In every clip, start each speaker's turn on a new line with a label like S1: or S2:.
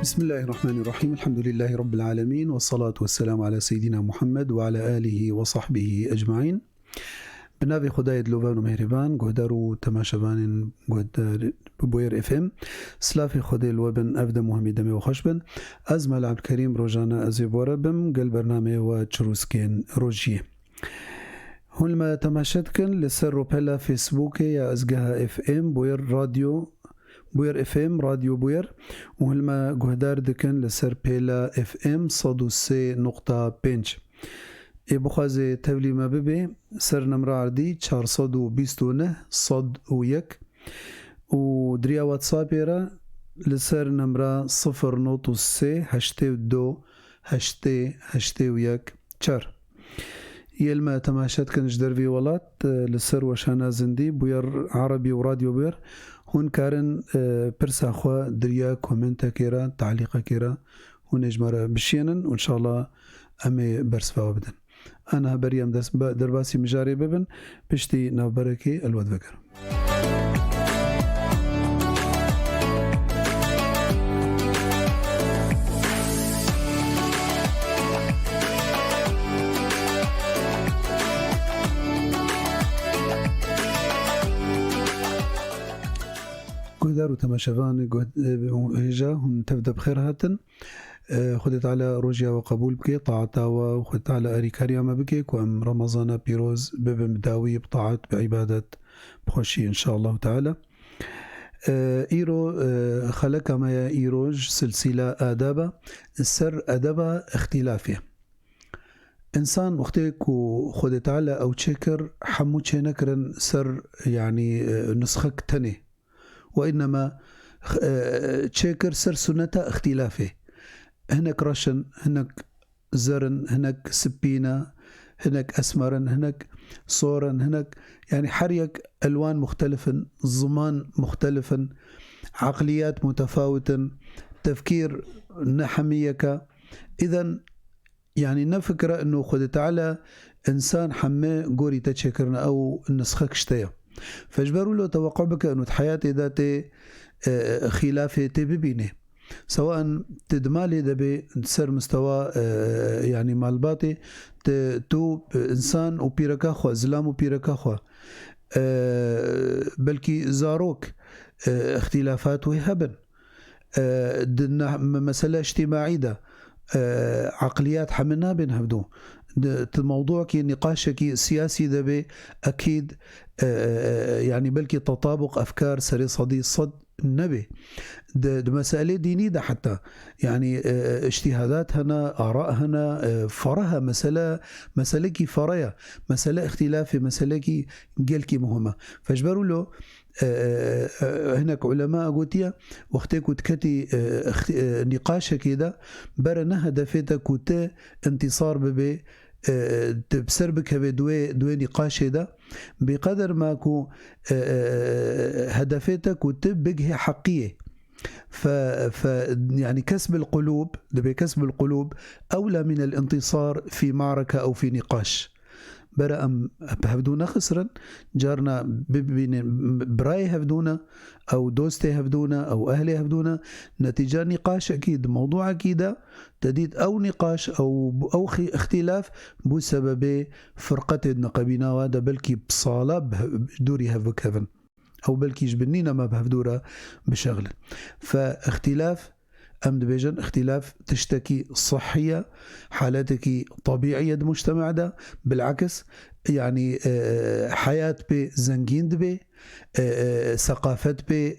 S1: بسم الله الرحمن الرحيم. الحمد لله رب العالمين، والصلاة والسلام على سيدنا محمد وعلى آله وصحبه أجمعين. بنابي خدايد لوبان ومهربان قهدارو تماشبان قهدار ببوير اف ام سلافي خدي الوبن أفدى مهمي دمي وخشبن أزمل عبد الكريم روجانا أزيبورا بم قل برنامج وتشروسكين روجيه هون ما تماشتكن لسر بلا فيسبوك يا أزقها اف ام بوير راديو بوير اف ام راديو بوير وهلما قهدار دكن لسر بلا اف ام صدو سي نقطة بنج بخازي تولي ما ببي سر نمرة عردي 429 صد ويك ودريا واتساب يرا لسر نمرة 0.3 هشتي ودو هشتي ويك چار يلما تماشات كان جدر في ولات لسر وشانا زندي بوير عربي وراديو بوير هون كارن برسا خوا دريا كومنتا كيرا تعليقا كيرا هون اجمارا بشينن وان شاء الله امي برسفا بدن انا بريام درباسي مجاري ببن بشتي نوبركي الود فكر قهدار وتماشفان هجا هم تبدأ بخير هاتن خدت على روجيا وقبول بكي طاعتا وخدت على أريكاريا ما بكي وأم رمضان بيروز ببن بداوي بطاعت بعبادة بخشي إن شاء الله تعالى. إيرو خلق ما إيروج سلسلة آدابة السر آدابة اختلافية إنسان وقتك وخدت على أو تشكر حمو تشينكرن سر يعني نسخك تاني وإنما تشكر سر سنة اختلافه هناك رشن هناك زرن هناك سبينة هناك أسمرن هناك صورن هناك يعني حريك ألوان مختلفة زمان مختلفا عقليات متفاوتة تفكير نحميك إذن يعني نفكر أنه خدت على إنسان حمي قوري تشكرنا أو نسخك شتيا فاجبروا له توقع بك أنه حياتي ذاتي خلافي تبينه سواء تدمالي دبي سر مستوى يعني مالباتي تو إنسان وبيركاخوا زلام وبيركاخوا بلكي زاروك اختلافات وهبن مسألة اجتماعية ده عقليات حملنا بنهبدو الموضوع كي نقاشك سياسي دبي أكيد يعني بلكي تطابق أفكار سري صدي صد النبي ده مسألة دينية ده حتى يعني اجتهادات هنا آراء هنا فرها مسألة كي فريا مسألة اختلافي مسألة كي قلكي مهمة فاجبروا له هناك علماء قوتيا وقتك وتكتي نقاشة كده برنا هدفتا كوتا انتصار ببي بسربك هبه دوي نقاش ده بقدر ما كو هدفتك وتبقى حقية ف يعني كسب القلوب كسب القلوب أولى من الانتصار في معركة أو في نقاش برا أم هفدونا خسرا جارنا براي هفدونا أو دوستي هفدونا أو أهلي هفدونا نتيجة نقاش أكيد موضوع أكيد تديد أو نقاش أو اختلاف بسبب فرقة نقبنا وهذا بلكي بصالة دوري هفك هفن أو بلكي جبنينا ما بهفدورة بشغل فاختلاف أمد بيجن اختلاف تشتكي صحية حالاتك طبيعية مجتمع ده بالعكس يعني حياة بي زنجين دبي ثقافة بي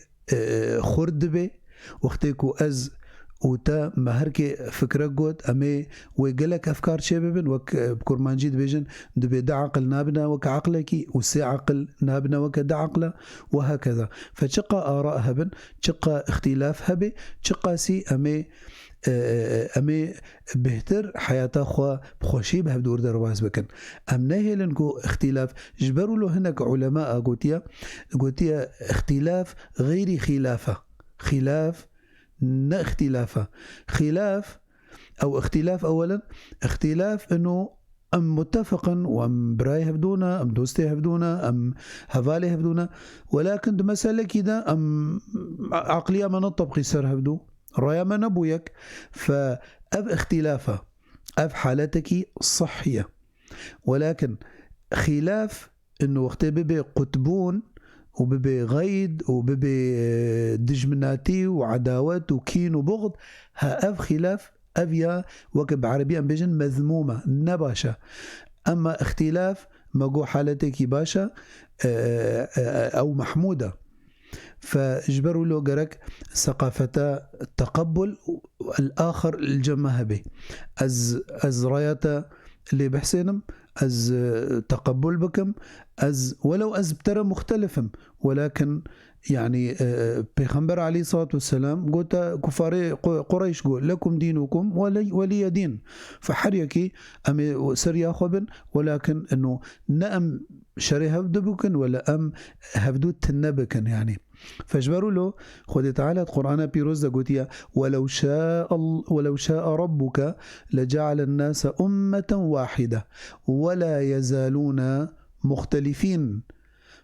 S1: خرد دبي وقتكو أز وتا مهركي فكرة قد أمي ويقلك أفكار شبابن وك بكرمانجيد بيجن دبي دا عقل نابنا وك عقلكي وسي عقل نابنا وك دا عقله وهكذا فشقا آراء هبن شقا اختلاف هبي شقا سي أمي بهتر حياته خوا بخوشي بهبدور درواز بكن أمناه لنكو اختلاف جبروا له هناك علماء قوتيا اختلاف غير خلافة خلاف نا اختلافه خلاف أو اختلاف أولا اختلاف أنه أم متفقا وأم براي هفدونا أم دوستي هفدونا أم هفالي هفدونا ولكن مسألة كده أم عقلية ما نطبق يسر هفدو رايا ما نبويك، فأب اختلافه أب حالتك صحية، ولكن خلاف إنه وقت ببي قطبون وببي غيد وببي دجمناتي وعداوات وكين وبغض، ها أب خلاف أبيا وكب عربيا بيجن مذمومة نباشا. أما اختلاف مقو حالتك باشا أو محمودة، فاجبروا له قرك ثقافة التقبل الآخر الجمه به از رايته اللي بحسنم از تقبل بكم از ولو از بترى مختلفم، ولكن يعني بيغمبر عليه الصلاة والسلام قلت كفار قريش قول لكم دينكم ولي دين، فحريكي أمي سريا خبن، ولكن أنه نأم شري هفدبكن ولا أم هفدو تنبكن يعني. فاجبروا له خذ تعالى القرآن بيروز قلت ولو شاء ربك لجعل الناس أمة واحدة ولا يزالون مختلفين.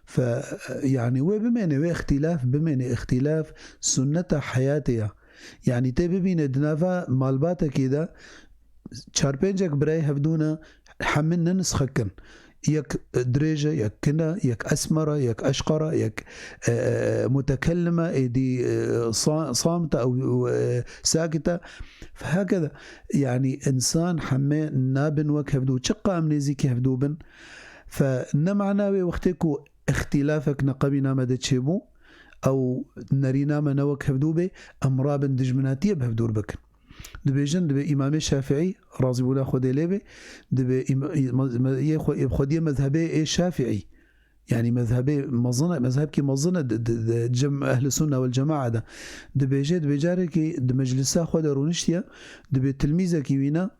S1: فيعني وبمعنى اختلاف بمعنى اختلاف سنة حياتها، يعني تبي بين دنافا مالباتا كده شاربينجك براي هفدونا حملنا نسخكن يك دريجة يك كنا يك أسمرة يك أشقرة يك متكلمة دي صامتة أو ساكتة، فهكذا يعني إنسان حمي نابن وك هفدو شقا أمنيزيك هفدوبن. فنمعنا وقتكو اختلافك نقبنا مدى تشيبو أو نرينا ما نوك هفدوبي أمرابن دجمناتية بهفدور بكن. دبيجن دبي إمام الشافعي رازي بولا خدي ليبي دبي خدي مذهبي الشافعي، يعني مذهبي مظنة مذهب كي مظنة جمع أهل السنة والجماعة ده دبي جد بجاركي دمجلسا خدا رونشتيا دبي تلميذة كي وينا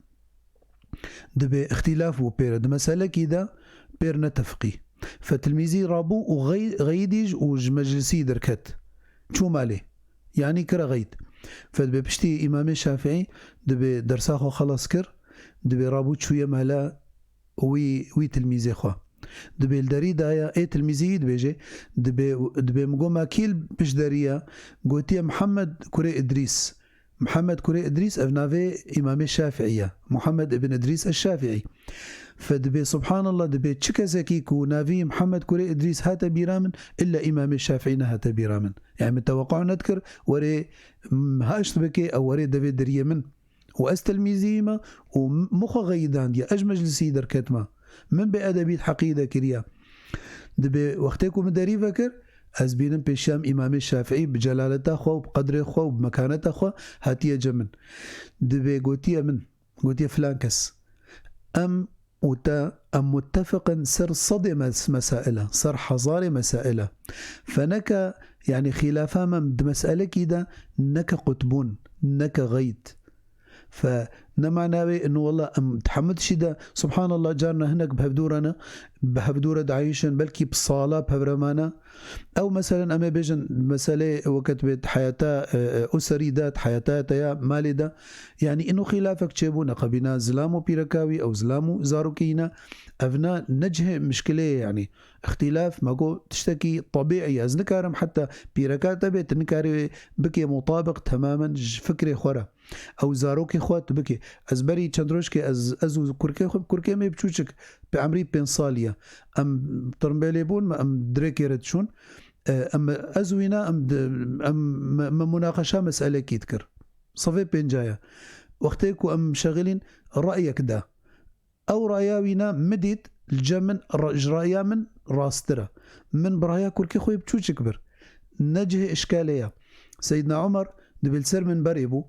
S1: دبي اختلافه بير دمسألة كده بير نتفقي، فتلميذي رابو وغيديج ومجلسي دركت شو مالي يعني كرا غيد، فدبي بشتي إمام الشافعي دبي درساخو خلاص كر دبي رابو شوية مهلا وي تلميذي خوا دبي الداري دايا اي تلميذي دبي مقوم اكيل بش داريا قوتي محمد كوري إدريس أبنافي إمام الشافعية محمد ابن إدريس الشافعي، فدبي سبحان الله دبي تشكا زكيكو نافي محمد كوري إدريس هاتا بيرامن إلا إمام الشافعي هاتا بيرامن، يعني من توقع نذكر وري هاش بكي أو وري دبي دريه من وأستلميزيما ومخ غيدان دي أجمجلسي دركتما من بأدبيت حقيدة كريا دبي وقتكم مداري فكر أزبين بشام إمام الشافعي بجلالته خو وبقدره خو وبمكانته خو هاتيه جمن دبي قوتي فلانكس أم متفقا سر صدم مسائله صر حضاري مسائله، فنك يعني خلافا من مسألة كده نك قطبون نك غيد، فنمعنا انه والله تحمد شدا سبحان الله جارنا هناك بهفدورة عايشن بلكي بصالة بهبرمانا، او مثلا اما بيجن مسألة وكتبت حياتها اسري ذات حياتها تيا مالدة، يعني انه خلافك تشيبونا قبينا زلامو بيركاوي او زلامو زاروكينا افنا نجه مشكلة، يعني اختلاف ماكو تشتكي طبيعي از نكارم حتى بيركاتا بيت نكاري بكي مطابق تماما فكري خورا او زاروكي خوات بكي از بري تشندروشكي ازو كوركي مي بتشوشك بعمري بنصاليا ام ترمبليبون ام دريكي ردشون ام ازوينا ام مناقشه مساله كيتكر صفي بنجايا وقتيكو ام شغلين رايك ده او راياوينا مديت الجمن رايا من راسترا من برايا كوركي خوي بتشوشك بر نجه اشكاليه سيدنا عمر دبل سر من بريبو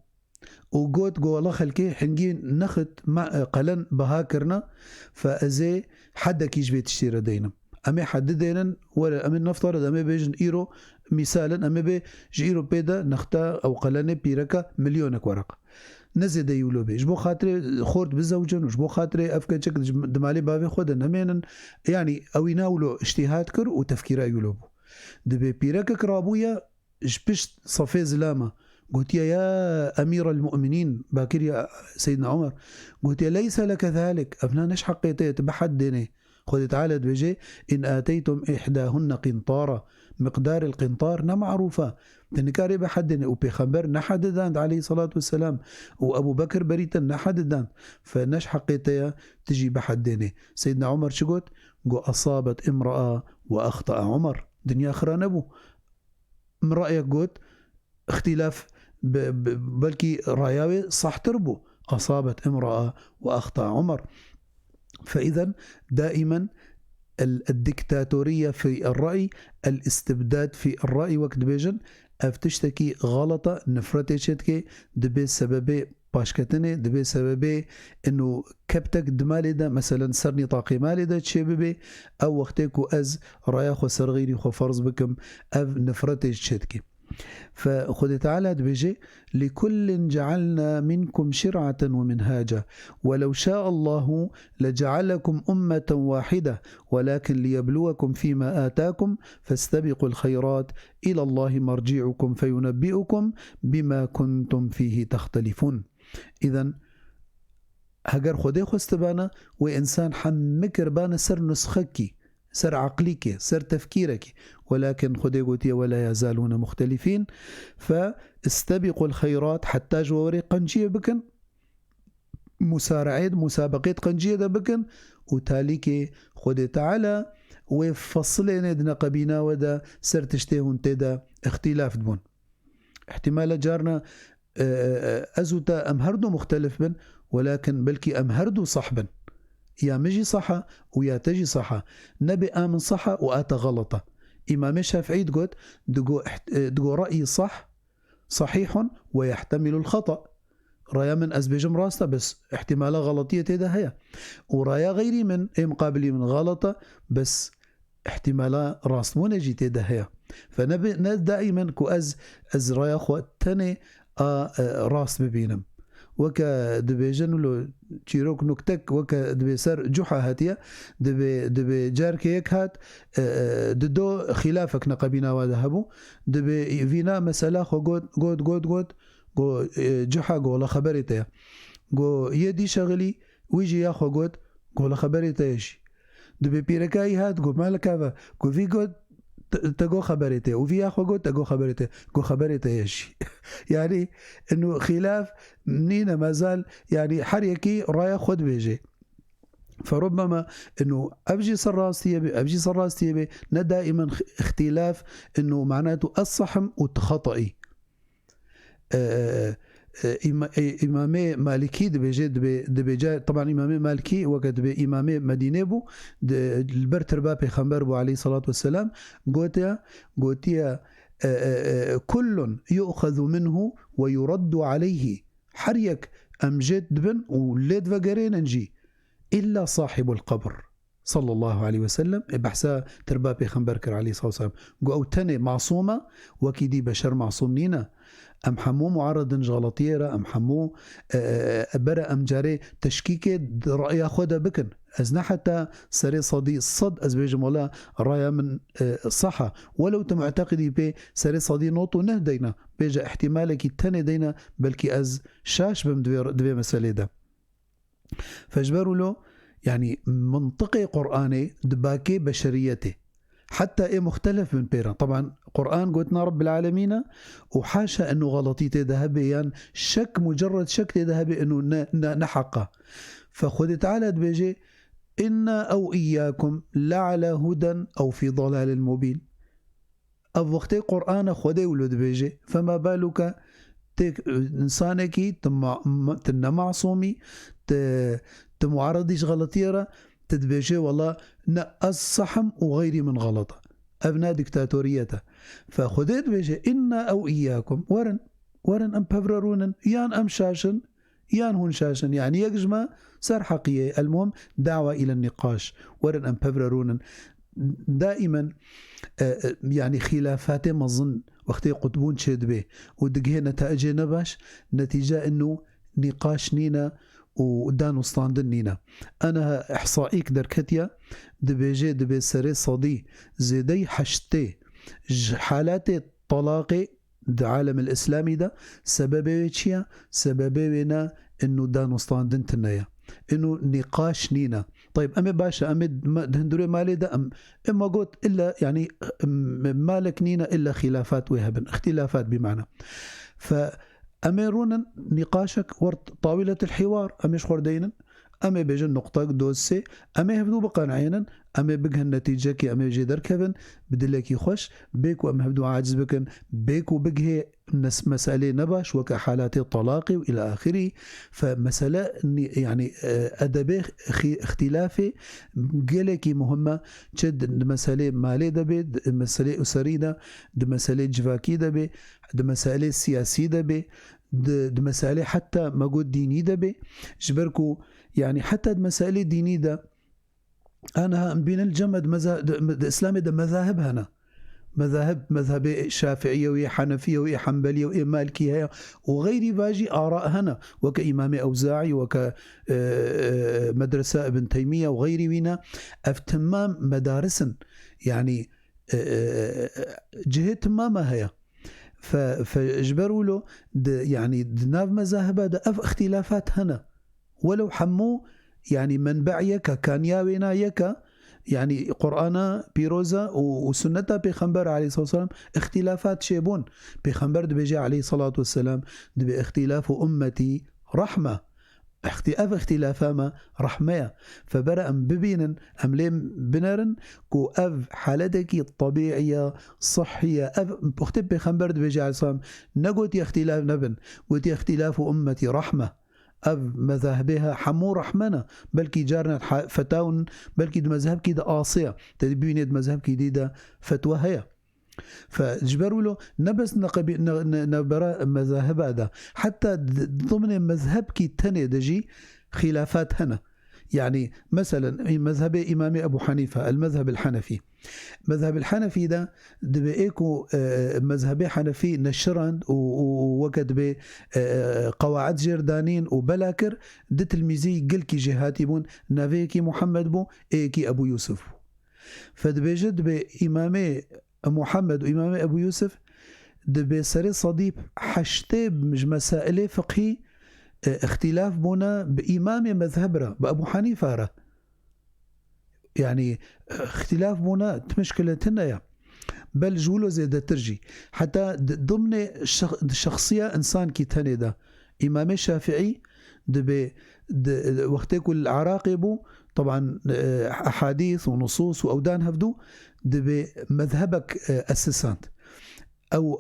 S1: وقوت الله خلكي حنجي نخت مع قلن بهاكرنا فازي حدا كيش بيت تشتري دينا امي حد دينا ولا امي نفترض امي بيجن ايرو مثالا امي بيج ايرو بيدا نختا او قلن بيركا مليونك ورق نزيد يولو بي جبو خاطري خورد بزوجن وجبو خاطري افكا دمالي بابي خود نمين يعني او يناولو اجتهاد كر وتفكير يولو دبي بيركا كرابويا جبشت صفي زلامه قلت يا أمير المؤمنين باكر يا سيدنا عمر قلت ليس لك ذلك أبنا نش حقيتي بحد ديني خذ تعالى بجي إن آتيتم إحداهن قنطارا مقدار القنطار معروفة تنكاري بحدنا وبيخبر نحددان عليه الصلاة والسلام وأبو بكر بريتا نحددان فنش حقيتها تجي بحدنا. سيدنا عمر شقوت قو أصابت امرأة وأخطأ عمر دنيا أخرى نبو رأيك قوت اختلاف بلكي راياوي صح تربو أصابت امرأة وأخطأ عمر. فإذا دائما الدكتاتورية في الرأي، الاستبداد في الرأي وقت بيجن افتشتكي غلطة نفرتشتكي دبي سببي باشكتني دبي سببي انه كبتك دمالي ده مثلا سر نطاقي مالي ده تشببي او وقتكو از رايخو سرغيري خو فرض بكم اف نفرتشتكي. فخذ تعالى بيجي لكل جعلنا منكم شرعة ومنهاجا ولو شاء الله لجعلكم أمة واحدة ولكن ليبلوكم فيما آتاكم فاستبقوا الخيرات إلى الله مرجعكم فينبئكم بما كنتم فيه تختلفون. إذن هجر خدي خستبانا وإنسان حمكر بانا سر نسخكي سر عقلك سر تفكيرك ولكن خدي قوتي ولا يزالون مختلفين. فاستبقوا الخيرات حتى جواري قنجية بكن مسارعين مسابقات قنجية دا بكن وتاليك خدي تعالى وفصلين دنا قبينا ودا سر تشتهون تدا اختلاف دبون احتمال جارنا أزوتا أمهردو مختلف بن ولكن بلكي أمهردو صحبا يا مجي صحة ويا تجي صحة نبي آمن صحة وآت غلطة. إمام الشافعي دقو رأي صحيح ويحتمل الخطأ رايا من أزبجم راستا بس احتمال غلطية تيدا هيا ورايا غيري من مقابلي من غلطة بس احتمال راس منجي تيدا هيا. فنبي دائما كو أز رايا خو تاني راس ببينم وكا دبي جنلو تشيروك نكتك وكا دبي سر جحا هاتيا دبي جارك يك هات ددو خلافك نقبينا وذهبو دبي فينا مسألة خو قود جحا قول خبرتها قو يدي شغلي ويجي يا خو قول خبرتها يشي دبي بيركاي هات قو مالك هذا قو في قود تقو خبرته وفي اخو قلت تقو خبرته قو خبرته يشي يعني انه خلاف منين ما زال يعني حريكي رايه خد بيجي. فربما انه ابجي صراستي بي دائما اختلاف انه معناته الصحم والخطئي. إمامي مالكي دبي جاء طبعا إمامي مالكي وقد بإمامي مدينة بو البرتر بابي خمبر بو عليه الصلاة والسلام قوتيا كل يؤخذ منه ويرد عليه حريك أمجد دبن ولد فقرين انجي إلا صاحب القبر صلى الله عليه وسلم بحسا تربابي خمبركر عليه الصلاة والسلام قو تاني معصومة وكيدي بشر معصوم نينا أم حمو معرض غلطيرة أم حمو برا أم جاري تشكيك رأي خدا بكن أزنا حتى سري صدي صد أزبيجم ولا رأي من صحة ولو تمعتقدي بي سري صدي نوتو نهدينا بيجا احتمالك التاني دينا بلكي أز شاش بمدوي مسألة ده. فاجبروا له يعني منطقي قرآني دباكي بشريته حتى إيه مختلف من بيران. طبعا قرآن قلتنا رب العالمين وحاشا أنه غلطيته ذهبي يعني شك مجرد شك ذهبي أنه نحقه. فخذ تعالى بيجي إنا أو إياكم لعلى هدى أو في ضلال مبين. أوقتي قرآن خذي ولد بيجي فما بالك إنسانك تن معصومي تمعرضيش غلطيرة تدبيجي والله الصحم وغيري من غلطة أبناء ديكتاتوريته. فخذيت بيجي إنا أو إياكم ورن أم بفررون يان أم شاشن يان هون شاشن يعني يجمع سر حقيقي. المهم دعوة إلى النقاش ورن أم بفررون دائما يعني خلافات مظن وقتي قطبون شد به ودقه نتائج نباش نتيجة إنه نقاش نينا ودانو ستاندن نينا. أنا إحصائيك دركتيا دبي سري صدي زيدي حشتي حالات طلاقي العالم الإسلامي ده سببه سببنا إنه دانو ستاندن تنايا إنه نقاش نينا طيب أمي باشا أمي هندوري مالي ده إما قلت إلا يعني مالك نينا إلا خلافات ويهبن اختلافات بمعنى فأميرون نقاشك ورد طاولة الحوار أميش خردينا أمي بيجن نقطة دوسي أمي هبدو بقان عينا أمي بقى النتيجة كي أمي جي دركبن بدلك يخش بيكو أمي هبدو عاجز بكن بيكو بقى نس مسألة نباش وكحالات الطلاق وإلى آخره فمسألة يعني أدبي اختلافي قلكي مهمة جد مسألة مالي دبي مسألة أسري ده مسألة جفاكي دبي ده مسألة سياسي دبي ده مسألة حتى ما قد ديني دبي جبركو يعني حتى المسائل الدينية ده أنا بين الجمد الإسلامي ده مذاهب هنا مذهب شافعية وإيه حنفية وإيه حنبلية وإيه مالكية وغير باجي آراء هنا وكإمام أوزاعي وكمدرسة ابن تيمية وغير وينا افتمام مدارس يعني جهة تمامها هي فاجبروا له يعني دناف مذاهب هذا اختلافات هنا ولو حمو يعني منبع يكا كان ياوينا يكا يعني قرآن بيروزا وسنة بيخنبر عليه الصلاة والسلام اختلافات شيبون بيخنبر بيجي عليه الصلاة والسلام دبي اختلاف أمتي رحمة اختلاف ما رحمة فبرأ ببين أمليم بنرن كو أف حالتك الطبيعية صحية أف اختب بيخنبر بيجي عليه الصلاة والسلام نقول اختلاف نبن قلت اختلاف أمتي رحمة أب مذاهبها حمو رحمنا بلكي جارنا فتاون بلكي مذهب كده آصية تدبين مذهب كده فتوى هي فجبروا له نبس نبرا مذاهب هذا حتى ضمن مذهب كي تاني دجي خلافات هنا يعني مثلا مذهب إمام أبو حنيفة المذهب الحنفي مذهب الحنفي ده دبئيكو مذهبي حنفي نشران وكد بقواعد جردانين وبلاكر ده تلميذي قل كي جهاتي بون نافيكي محمد بو ايكي أبو يوسف فدبيجد بإمامي محمد وإمامي أبو يوسف دبي سري صديب حشتيب مش مسائل فقهي اختلاف بنا بإمام مذهبنا بأبو حنيفة را يعني اختلاف بنا مشكلتنا يا بل جولو زي ترجي حتى ضمن الشخصية إنسان كي تاني ده إمام الشافعي دبي وقتك العراقب طبعا أحاديث ونصوص وأودان هفدو دبي مذهبك أسسانت أو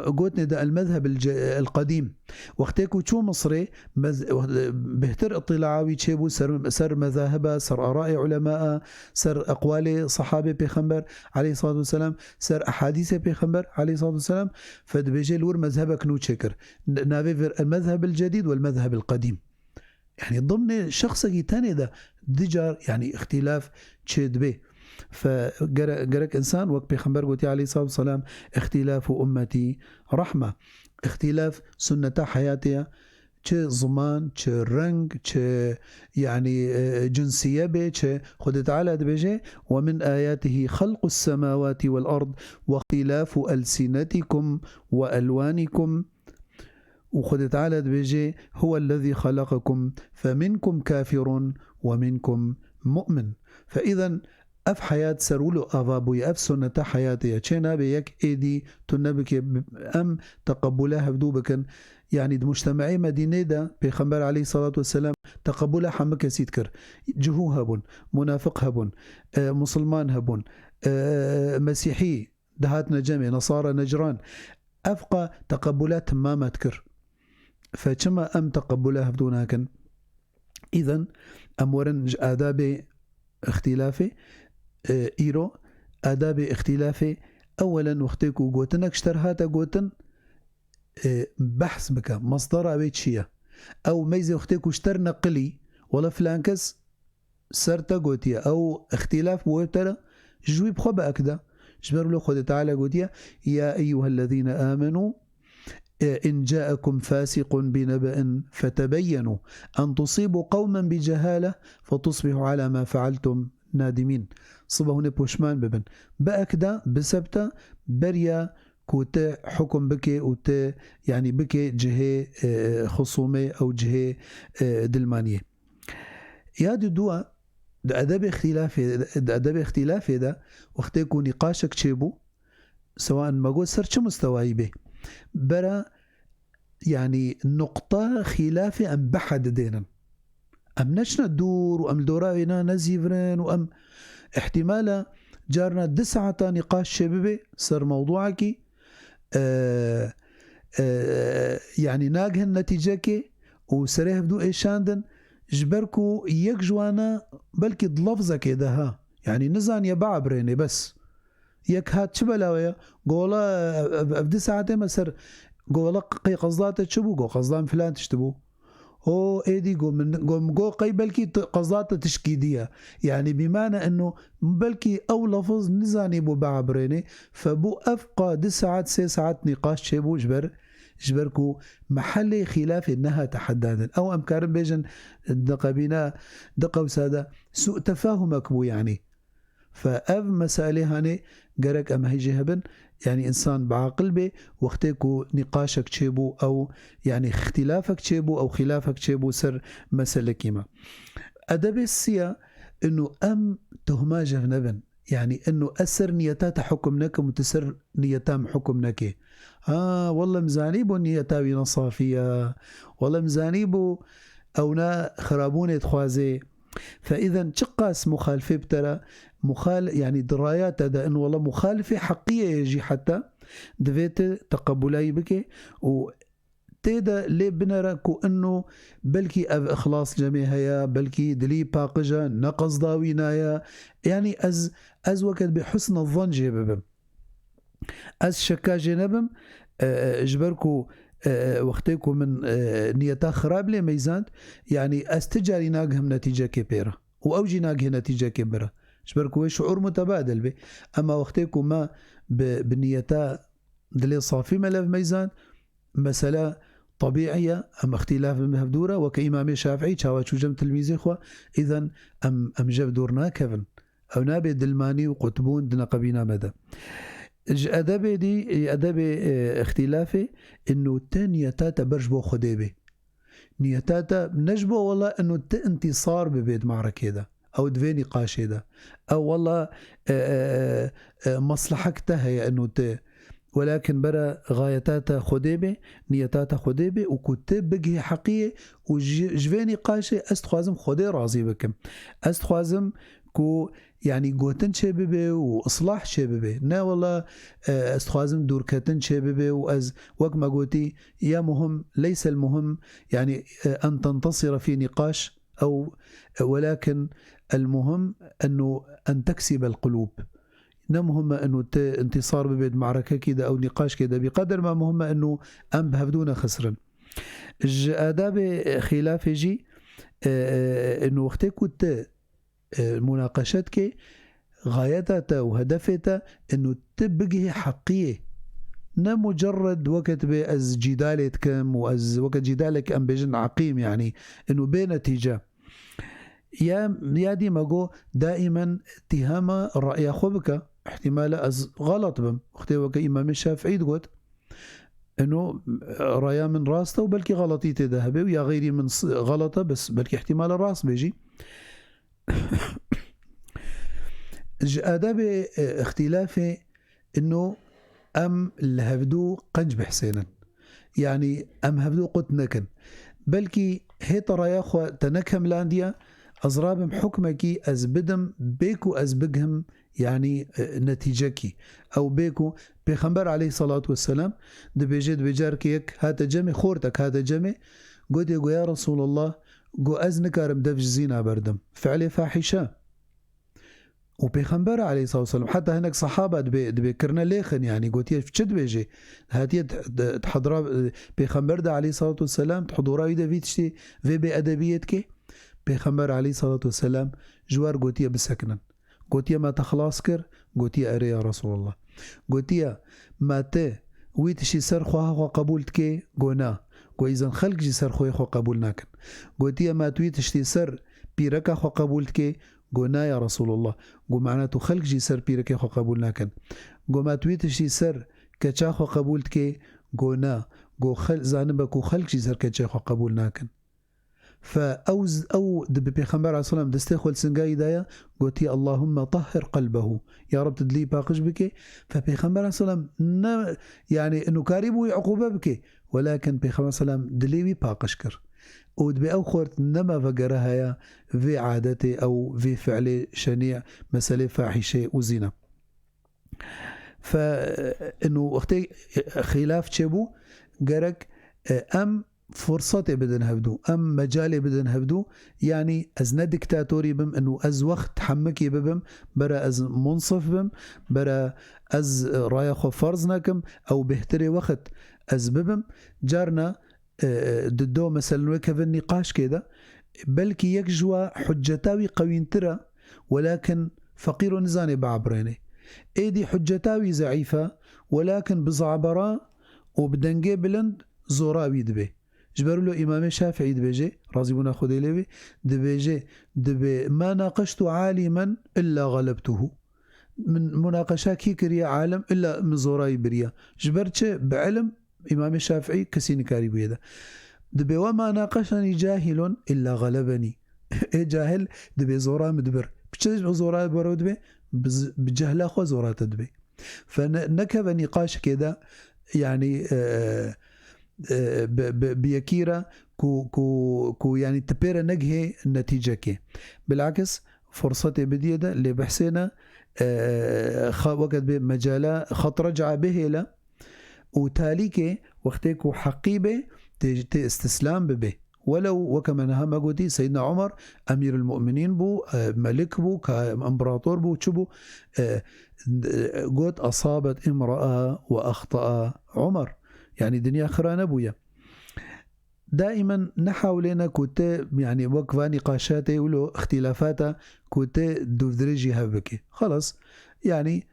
S1: قوتني ده المذهب القديم وقتكو شو مصري بهتر اطلاعاوي تشيبو سر مذاهبه سر آراء علماء سر أقوال صحابة بيخنبر عليه الصلاة والسلام سر أحاديث بيخنبر عليه الصلاة والسلام فدبيجي لور مذهبك نو تشكر نافيفر المذهب الجديد والمذهب القديم يعني ضمن شخصك تاني ده دجار يعني اختلاف تشيد به فجرك إنسان وقت بيخنبر قلت عليه الصلاة والسلام اختلاف أمتي رحمة اختلاف سنة حياتها چه زمان چه رنگ چه يعني جنسية به چه خد تعالى بيجي ومن آياته خلق السماوات والأرض واختلاف ألسنتكم وألوانكم وخد تعالى بيجي هو الذي خلقكم فمنكم كافر ومنكم مؤمن فإذا اف حياة سرولو افابوي اف سنة حياتي چنا بيك ايدي تنبك ام تقبلها بدو بكن يعني مجتمعي مدينة ده بيخنبر عليه الصلاة والسلام تقبلها حمك سيدكر جهو هبون منافق هبون مسلمان هبون مسيحي دهاتنا جميع نصارى نجران افقى تقبلات ما تكر فكما ام تقبلها بدونها كن اذا امورن آداب اختلافي إيرو آداب اختلافي أولا وقتكو قوتنك اشترهاتا قوتن بحث بك مصدر أبيت شيء أو ميزة وقتكو اشتر نقلي ولا فلانكس سرتا قوتيا أو اختلاف بوتر جوي بخبأ أكدا جبر له خد تعالى قوتيا يا أيها الذين آمنوا إن جاءكم فاسق بنبأ فتبينوا أن تصيبوا قوما بجهالة فتصبحوا على ما فعلتم نادمين صبه نبوشمان ببن بأكدا بسبتا بريا كوت حكم بكي وت يعني بكي جهة خصومة أو جهة دلمانية يا دوا ادب اختلافي ده وقت يكون نقاشك تشيبو سواء ما قول سر چه مستوایی به برا يعني نقطة خلافة أم بحد دينا أم نشنا الدور وأم دوراينا نزيفرين وأم احتمالا جارنا 9 نقاش شبابي صار موضوعك يعني ناقه النتيجة كي وسريه بدو إيشاندن جبركو يك جوانا بلكي ضلفزة كده ها يعني نزان يبع بريني بس يك هات شبلاويا قولا أبدي ساعتين مسر قولا قي قصدات تشبو قو قصدان فلان تشتبو هو ايدي قو من قو قي بلكي قصدات تشكيدية يعني بمعنى انه بلكي او لفظ نزاني بو بعبريني فبو افقى 9 ساعات نقاش شبو جبركو محل خلاف انها تحدادا او امكار بيجن دقا بنا دقا وسادة سوء تفاهمك بو يعني فأف مسألة هاني قرق أم هيجي هبن يعني إنسان بعقل به وقتكو نقاشك تشيبو أو يعني اختلافك تشيبو أو خلافك تشيبو سر مسألة كيما أدب السيا إنه أم تهما جفنبن يعني إنه أسر نيتات حكمناك متسر نيتام حكمناك والله مزانيبو نيتاوي نصافية والله مزانيبو أونا خرابون تخوازي فإذا تقاس مخالفة بترى يعني درايات هذا إنه والله مخالفة حقيقية يجي حتى دفيت تقبلي بك وتيدا لي بنراكو إنه بلكي إخلاص جميعها بلكي دلي باقجة نقص داوينايا يعني أز وقت بحسن الظن جيبهم أز شكا جنبهم جبركو وقتكو من نيتا خراب لي ميزان يعني استجاري ناقهم نتيجة كبيرة وأوجي ناقه نتيجة كبيرة جبركو شعور متبادل به أما وقتكو ما بالنيتا دلي صافي ملف ميزان مسألة طبيعية أم اختلاف مهدورة وكإمام الشافعي شاواتشو جم تلميذي إخوة إذن أم جاب دورنا كفن أو نابي دلماني وقطبون دنا قبينا مدى أدب دي أدب اختلافي إنه نيتاتا برجبو خديبي نيتاتا نجبو والله إنه انتصار ببيت معركة ده أو دفي نقاش ده أو والله مصلحك تهي إنه ولكن برا غايتاتا خديبي نيتاتا خديبي وكتب بقي حقيقي وجفي نقاشي أستخوازم خدي راضي بكم أستخوازم كو يعني قوتن شبابي وإصلاح شبابي نا والله استخوازم دوركتن شبابي وأز وقت ما قوتي يا مهم ليس المهم يعني أن تنتصر في نقاش أو ولكن المهم أن تكسب القلوب نا مهم أنه انتصار ببيد معركة كده أو نقاش كده بقدر ما مهم أنه أم بهبدون خسرا آداب خلاف يجي أنه وقتك كنت المناقشات كي غايتها وهدفها انه تبقى حقيقية نا مجرد وقت بأز جدالة كم وأز وقت جدالك أم بيجن عقيم يعني انه بنتيجة يا دي ما جو دائما اتهام الرأي خبك احتمال أز غلط بم وقت وقت إمام الشافعي تقول انه رأي من راسته وبلكي غلطي تذهبي ويا غيري من غلطة بس بلكي احتمال الراس بيجي آداب اختلافي انه ام الهفدو قنج بحسينا يعني ام هفدو قد نكن بلكي هي ترى يا اخوة تنكهم لانديا ازرابهم حكمكي از بدم بيكو از بقهم يعني نتيجكي او بيكو بيخنبر عليه الصلاة والسلام دبيجد بجاركيك هذا جمي خورتك هذا جمي قد يقول يا رسول الله قو أزنكارم دفج زينة بردم فعلي فاحشة وبيخنبر عليه الصلاة والسلام حتى هناك صحابة دبي كرنا ليخن يعني قلت يفشد بيجي هاتي تحضر بيخنبر ده عليه الصلاة والسلام تحضورا يدا فيتشتي في بأدبيتك بيخنبر عليه الصلاة والسلام جوار قلت بسكنا قلت ما تخلاص كر قلت أري يا رسول الله قلت ما ت ويتشي سرخوها قبولتك قونا وإذا خلق جي سر خوي خو قبول ناكن قلت ما تويتشتي سر بيركا خو قبولتك قلنا يا رسول الله قو معناته خلق جي سر بيركا خو قبول ناكن قو ما تويتشتي سر كچا خو قبولتك قلنا قو خل زانبك خلق جي سر كچا خو قبول ناكن او دب پیغمبر علیه السلام دسته خل سنگای دایا گوتی اللهم طهر قلبه يا رب تدلي باقش بك. فبيغمبر عليه السلام يعني انه كاريبو عقوبه بك، ولكن بيغمبر عليه السلام دليوي باقش كر ودبي او خورت نما فقرها يا في عادته او في فعل شنيع مسألة فاحشة وزنا. فانه وقتي خلاف تشبو قرك ام فرصتي بدن هبدو ام مجالي بدن هبدو، يعني از نه ديكتاتوري بم انه از وقت حمكي ببم برا از منصف بم برا از رايا خو فرض ناكم او بهتري وقت از ببم جارنا ددو مثلا وكف النقاش كده بلكي يكجوا حجتاوي قوين ترى ولكن فقير نزاني بعبريني ايدي حجتاوي ضعيفة ولكن بزعبرا وبدنجي بلند زوراوي دبي جبروا له إمام الشافعي دبيجي رازي بنا خدي لبي دبيجي دبي ما ناقشت عالما إلا غلبته، من مناقشة كي كريا عالم إلا من زوراي بريا جبرتش بعلم إمام الشافعي كسين كاري بيدا دبي وما ناقشني جاهل إلا غلبني إيه جاهل دبي زورا مدبر بتشجع زورا برو دبي بجهل أخو زورا تدبي. فنكب نقاش كده يعني بيكيرا كو يعني تبير نجهي النتيجة كي بالعكس فرصتي بديدة اللي بحسنا وقت بمجالة خط رجع به لا وتاليك وقتك حقيبة استسلام به ولو وكما نها قلتي سيدنا عمر أمير المؤمنين بو ملك بو كإمبراطور بو تشبو قلت أصابت امرأة وأخطأ عمر يعني دنيا خرانة بويا. دائما نحاولنا كنت يعني وقفة نقاشاتي ولو اختلافاتها كنت دوفدرجي هبكي خلاص يعني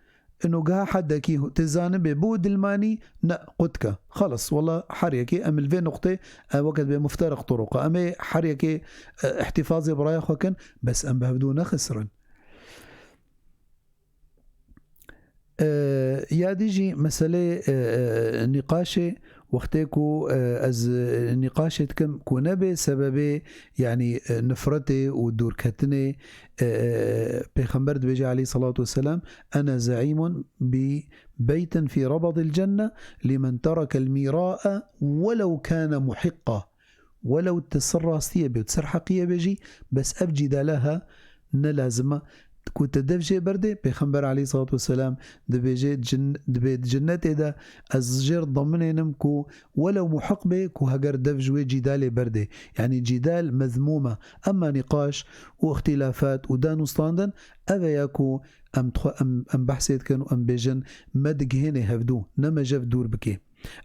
S1: انه قا حدكي تزانب بود الماني قدك خلص والله حريكي ام الفين نقطة وقت بمفترق طرق ام حريكي احتفاظي برايا خوكن بس ام بهبدونا خسرا. يا ديجي مسألة نقاشة وقتكو از نقاشة كم كونبه سببه يعني نفرته ودوركتنه بيغمبر بيجي عليه الصلاة والسلام أنا زعيم ببيت في ربض الجنة لمن ترك الميراء ولو كان محقا ولو تسر استيبه وتسر حقية بيجي بس أبجد لها نلازمة كنت دفجي بردي بيغمبر عليه الصلاة والسلام دبيجي جنتي دا أزجر ضمنينم كو ولو محق بي كو هجر دفجوي جدال بردي يعني جدال مذمومة. أما نقاش واختلافات ودانو ستاندن أبا ياكو أم بحثيت كانوا أم بيجن مدق هنا هفدو نما جف دور بكي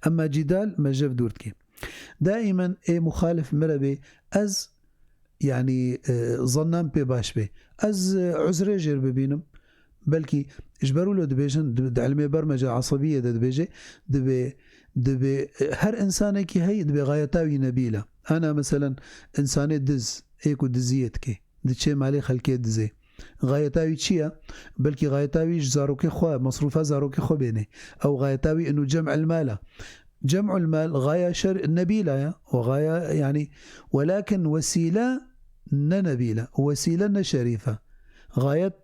S1: أما جدال ما جف دور بكي دائما اي مخالف مربي أز يعني ظنان بي باش بي از عذري جير ببينم بلكي اجبروا له دبيجن علمي برمجة عصبية دبيجي دبي هر انسان كي هي دبي غايتاوي نبيلة. انا مثلا انساني دز ايكو دزيتكي دتشي مالي خلكي دزي غايتاوي تشيا بلكي غايتاوي جزاروكي خوا مصروفها زاروكي خو بيني او غايتاوي انه جمع المال جمع المال غاية نبيلة وغاية يعني ولكن وسيلة نبيلة وسيلة شريفة غاية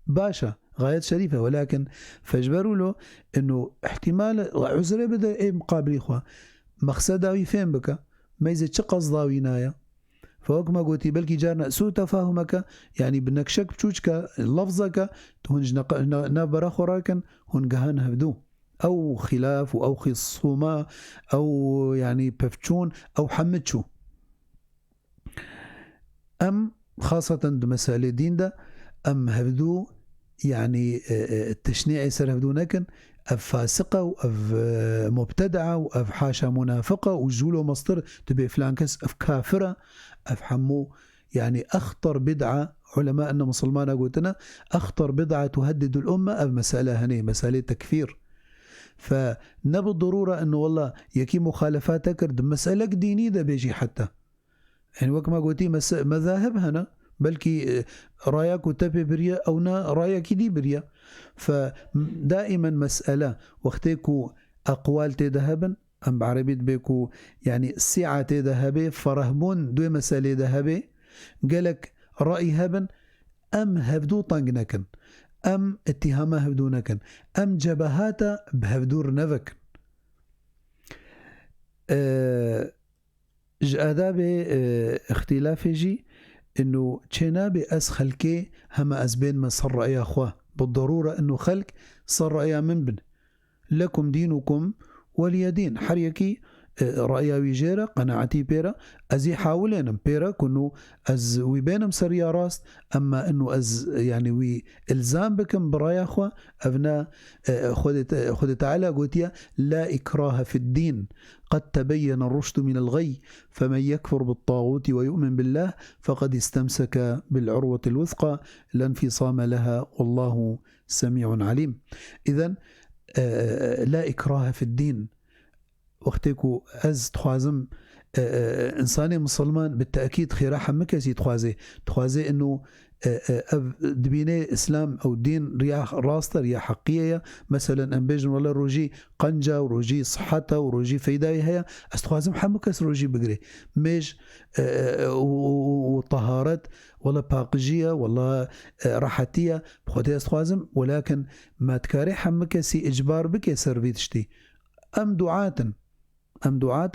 S1: باشا غاية شريفة ولكن فاجبروا له انه احتمال عذره بدا ايه مقابل اخوة مقصداوي فين بك ما يزيد قصداوي نايا فوق ما قلتي بلكي جارنا سوء تفاهمك يعني بنك شك بشوشك لفظك هنج نبرا خوراكن هنجهان هبدو او خلاف او خصومة او يعني بفتشون او حمدشو أم خاصة بمسألة دين ده أم هبدو يعني التشنيع يصير هبدو نكن أف فاسقة وأف مبتدعة وأف حاشا منافقة وجولو مصدر تبي فلان كس أف كافرة أف حمو يعني أخطر بدعة علماء أن مسلمان قلتنا أخطر بدعة تهدد الأمة أف مسألة هني مسألة تكفير. فنبي الضرورة أنه والله يكي مخالفات كرد مسألة دينية ده بيجي حتى يعني وكما قلتي مذاهب هنا بلكي رايك وتبي بريا أو نا رايك دي بريا. فدائما مسألة وقتكو أقوال تذهبن ام بعربي بيكو يعني سعة ذهبي فرهبون دو مسألة ذهبي قالك رأي هبن ام هفدو طنقنكن ام اتهامه هفدونكن ام جبهاتا بهفدور نفكن آدابي اختلافي جي انه تشينابي اس خلكي هما اسبين ما صر رأي اخواه بالضرورة انه خلق صر رأي من بن لكم دينكم ولي دين حريكي رأيا ويجيرا قناعتي بيرا ازي حاولين بيرا كنو از ويبينم سريا راست اما انه از يعني وي الزام بكم برايا اخوة ابنا خذ تعالى قوتيا لا اكراه في الدين قد تبين الرشد من الغي فمن يكفر بالطاغوت ويؤمن بالله فقد استمسك بالعروة الوثقى لا انفصام لها والله سميع عليم. اذن لا إكراه في الدين وقتكو از تخوازم إنساني مسلمان بالتأكيد خيرا حمكسي تخوازي إنه دبيني إسلام أو دين رياح راستا رياح حقيقية مثلا أنبيجن ولا روجي قنجة وروجي صحته وروجي فيداي هيا استخوازم حمكس روجي بقري مش وطهارت ولا باقجية ولا راحتية بخوتي استخوازم ولكن ما تكاري حمكسي إجبار بك سرفيتشتي أم دعاة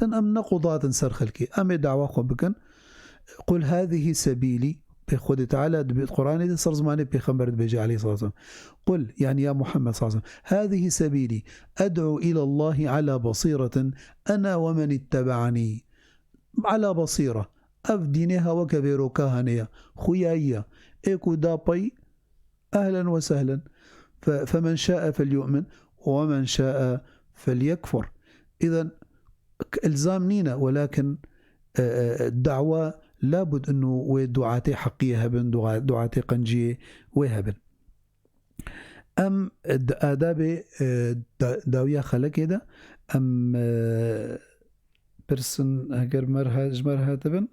S1: أم نقضات سرخلكي أم دعوة خبكن قل هذه سبيلي بخود تعالى دبي القرآن دي صار زماني بيخبر بيجي عليه الصلاة والسلام قل يعني يا محمد صلى الله عليه وسلم هذه سبيلي أدعو إلى الله على بصيرة أنا ومن اتبعني على بصيرة أفدينها وكبيرو كاهنية خياية إيكو دابي أهلا وسهلا فمن شاء فليؤمن ومن شاء فليكفر. إذن إلزام نينا ولكن الدعوة لابد أنه ودعاتي حقية هبن دعاتي قنجية وهبن أم آدابي داوية خلق هذا أم برسن هجر مرها تبن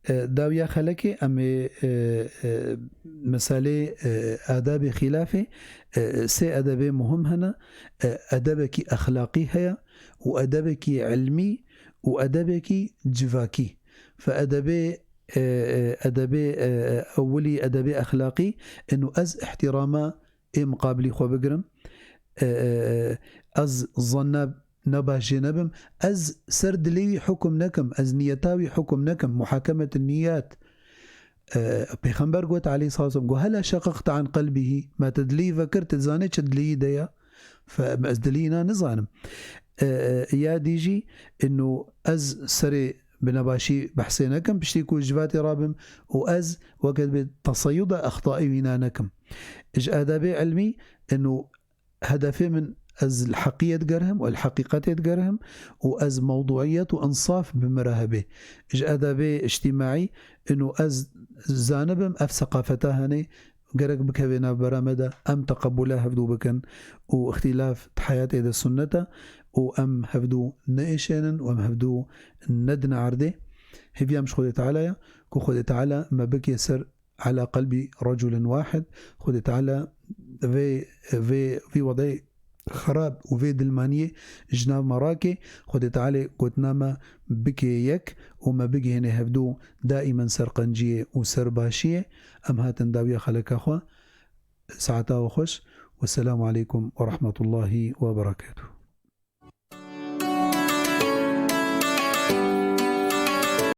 S1: داوية خلقي أم مسالة آداب خلافي سي أدابي مهم هنا أدابك أخلاقي هيا وأدابك علمي وأدابك جفاكي فأدابي أولي أدابي أخلاقي إنه أز احتراما مقابلي خو بقرم أز ظنب نبا جنبم از سرد لي حكم نكم از نيتاوي حكم نكم محاكمة النيات بيخنبر قوت عليه الصلاة والسلام هلا شققت عن قلبه ما تدلي فكرت زاني تدلي ديا فأزدلينا نظانم يا ديجي انه از سري بنباشي بحسينكم بشتيكو جفاتي رابم وأز وقت بتصيد أخطائي وينانكم إج آدابي علمي انه هدفي من از الحقية تقرهم والحقيقة تقرهم وأز موضوعية وأنصاف بمراهبه إج أدابي اجتماعي إنه أز زانبم أف ثقافتها هني قرق بكبنا برامدا أم تقبلها هفدو بكن واختلاف حياة إذا السنة وأم هفدو نئشين وأم هفدو ندن عرده هفيا مش خذ تعالى كو خذ تعالى ما بك يسر على قلب رجل واحد خذ تعالى في وضع خراب وفي دلمانية جناب مراكي خد تعالي قلت ناما بكي يك وما بكي هنا هفدو دائما سرقنجية وسرباشية أم هاتن داوية خلق أخوة ساعتا وخش والسلام عليكم ورحمة الله وبركاته.